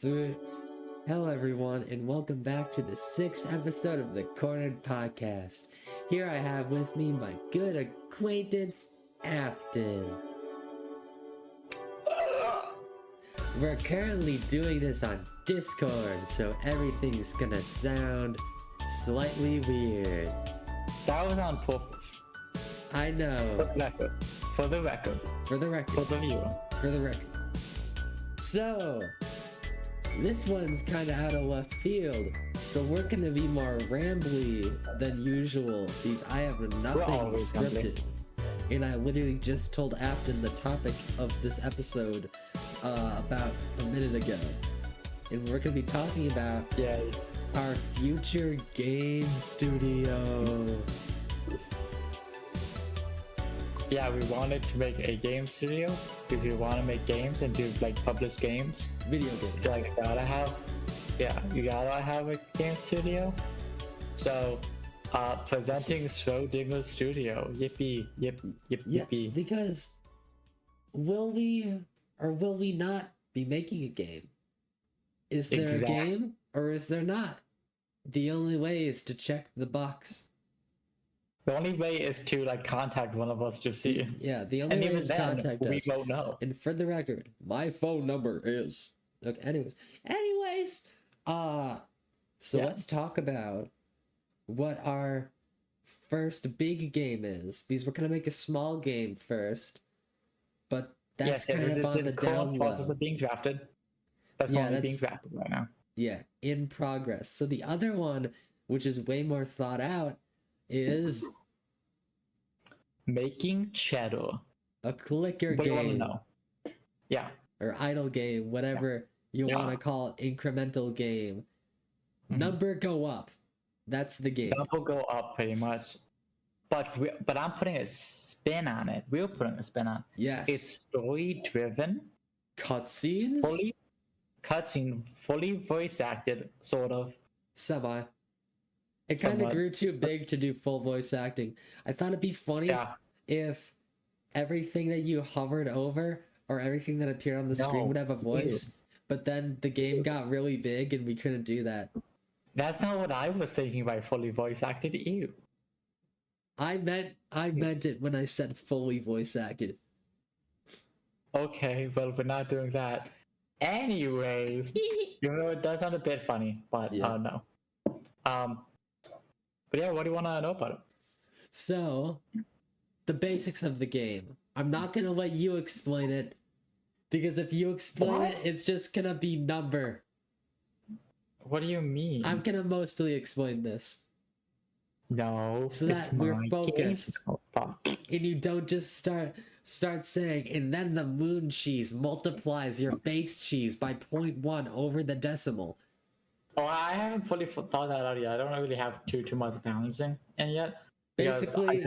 Through Hello everyone, and welcome back to the 6th episode of the Cornered Podcast. Here I have with me my good acquaintance, Afton. We're currently doing this on Discord, so everything's gonna sound slightly weird. That was on purpose. I know. For the record. For the record. For the viewer. For the record. So, this one's kind of out of left field, so we're going to be more rambly than usual because I have nothing scripted. And I literally just told Afton the topic of this episode about a minute ago. And we're going to be talking about our future game studio. Yeah, we wanted to make a game studio because we want to make games and do like publish games. Video games. Like you gotta have a game studio. So, presenting Schrodinger Studio. Yippee, yippee, yippee, yes, yippee. Because will we or will we not be making a game? Is there a game or is there not? The only way is to check the box. The only way is to like contact one of us to see. Yeah, the only way is to contact us. We won't know. And for the record, my phone number is okay. Anyways, let's talk about what our first big game is, because we're gonna make a small game first, but that's kind of on the down low. Process of being drafted. That's being drafted right now. Yeah, in progress. So the other one, which is way more thought out, is making cheddar. A clicker game. No. Yeah. Or idle game, whatever you want to call it, incremental game. Number go up. That's the game. Number go up, pretty much. But I'm putting a spin on it. We're putting a spin on it. Yes. It's story driven. Cutscenes? Fully voice acted, sort of. Semi. It kind of grew too big to do full voice acting. I thought it'd be funny if everything that you hovered over or everything that appeared on the screen would have a voice, but then the game got really big and we couldn't do that. That's not what I was thinking by fully voice acted. Ew. I meant it when I said fully voice acted. Okay, well, we're not doing that. Anyways, it does sound a bit funny, but no. But yeah, what do you want to know about it? So, the basics of the game. I'm not going to let you explain it, because if you explain it, it's just going to be number. What do you mean? I'm going to mostly explain this. No, so that we're focused. And you don't just start saying, and then the moon cheese multiplies your base cheese by 0.1 over the decimal. Oh, I haven't fully thought that out yet. I don't really have too much balancing in yet. Basically,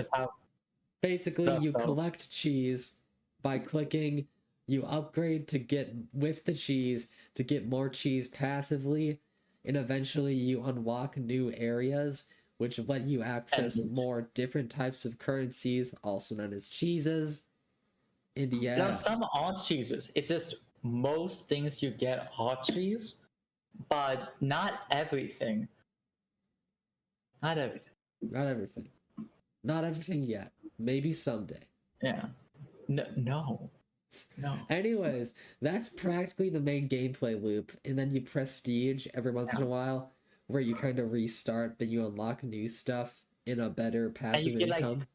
you collect cheese by clicking. You upgrade to get with the cheese to get more cheese passively, and eventually you unlock new areas which let you access more different types of currencies, also known as cheeses. And Now, some are cheeses. It's just most things you get are cheese. But not everything. Not everything yet. Maybe someday. Yeah. No. Anyways, that's practically the main gameplay loop. And then you prestige every once in a while, where you kind of restart, but you unlock new stuff in a better passive income.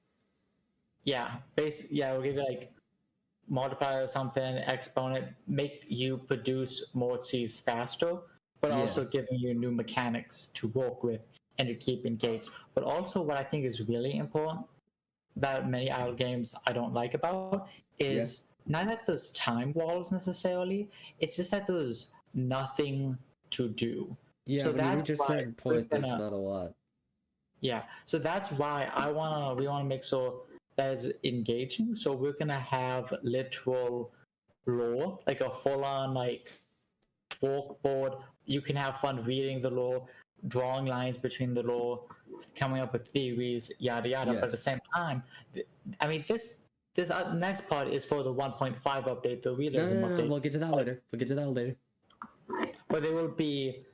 We'll give you like multiplier or something, exponent, make you produce more cheese faster. But also giving you new mechanics to work with and to keep engaged. But also what I think is really important that many idle games I don't like about is not that there's time walls necessarily, it's just that there's nothing to do. Yeah, so that's just a certain point there's not a lot. Yeah, so that's why we wanna make sure that it's engaging. So we're gonna have literal lore, like a full-on like forkboard. You can have fun reading the lore, drawing lines between the lore, coming up with theories, yada yada. But at the same time, I mean, this next part is for the 1.5 update, the realism update. We'll get to that later. but there will be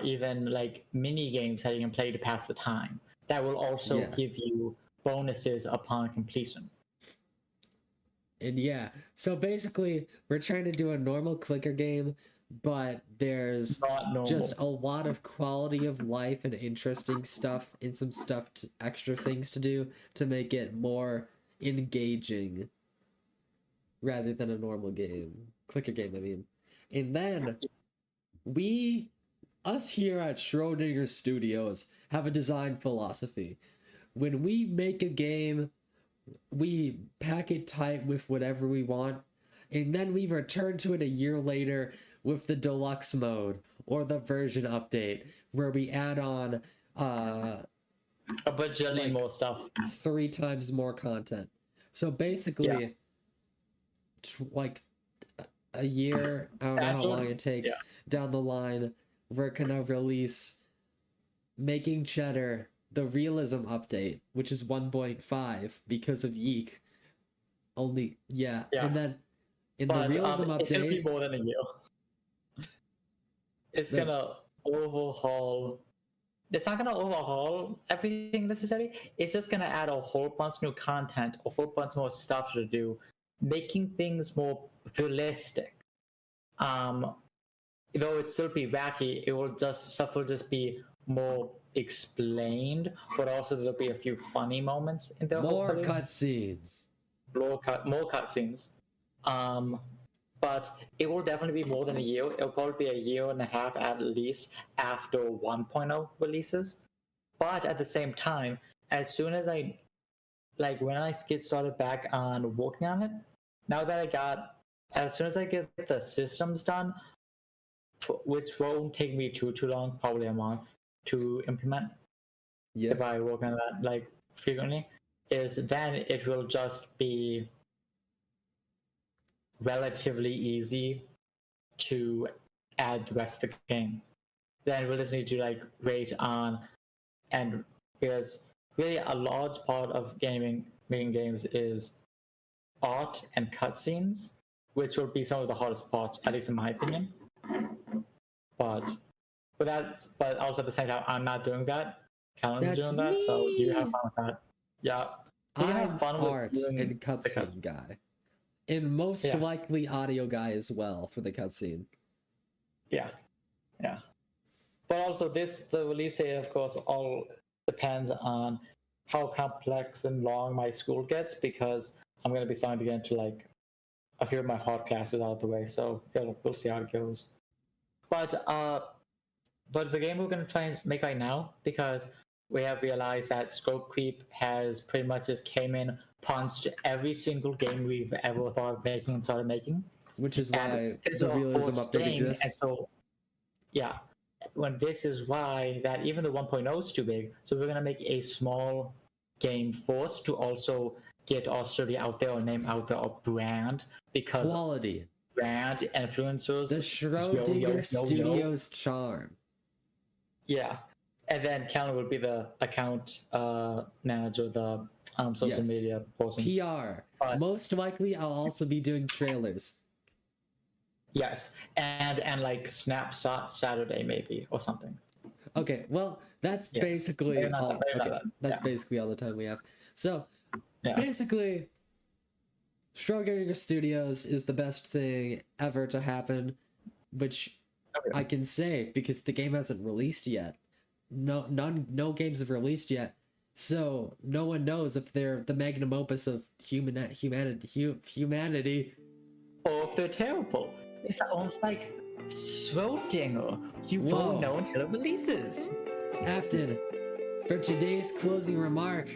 even like mini games that you can play to pass the time that will also give you bonuses upon completion. And yeah, so basically we're trying to do a normal clicker game, but there's just a lot of quality of life and interesting stuff and some extra things to do to make it more engaging rather than a normal clicker game, I mean. And then us here at Schrodinger Studios have a design philosophy. When we make a game, we pack it tight with whatever we want, and then we return to it a year later with the deluxe mode or the version update where we add on a bajillion more stuff, 3 times more content. So basically, like a year, I don't know how long it takes down the line, we're gonna release Making Cheddar, the realism update, which is 1.5 because of Yeek. And then in the realism update, it's gonna be more than a year. It's gonna overhaul. It's not gonna overhaul everything necessarily. It's just gonna add a whole bunch of new content, a whole bunch more stuff to do, making things more realistic. Though it still be wacky, stuff will just be more explained, but also there'll be a few funny moments in there. More cutscenes. More cutscenes. But it will definitely be more than a year. It'll probably be a year and a half at least after 1.0 releases. But at the same time, as soon as when I get started back on working on it, as soon as I get the systems done, which won't take me too long, probably a month to implement. If I work on that frequently, then it will just be relatively easy to add the rest of the game. Then we'll just need to rate on, and because really a large part of making games is art and cutscenes, which will be some of the hardest parts, at least in my opinion. But also at the same time, I'm not doing that. Callan's doing that, so you have fun with that. Yeah, you can have fun art with doing and cutscene guy, and most likely audio guy as well for the cutscene. Yeah. But also, the release date, of course, all depends on how complex and long my school gets, because I'm going to be starting to get into a few of my hard classes out of the way. So we'll see how it goes. But the game we're going to try and make right now, because we have realized that scope creep has pretty much just came in, punched every single game we've ever thought of making and started making. Which is why the realism update exists. And so, when this is why that even the 1.0 is too big, so we're going to make a small game first to also get our studio out there, or name out there, or brand, because quality. Brand influencers. The Schrodinger Studios charm. Yeah. And then Callan will be the account manager, the social media person. PR. Most likely, I'll also be doing trailers. Yes, and Snapshot Saturday maybe, or something. Okay, well, that's basically all. That's basically all the time we have. So, basically, Schrodinger Studios is the best thing ever to happen, which I can say because the game hasn't released yet. No games have released yet, so no one knows if they're the magnum opus of humanity, or if they're terrible. It's almost like Schrodinger. You won't know until it releases. Afton, for today's closing remark,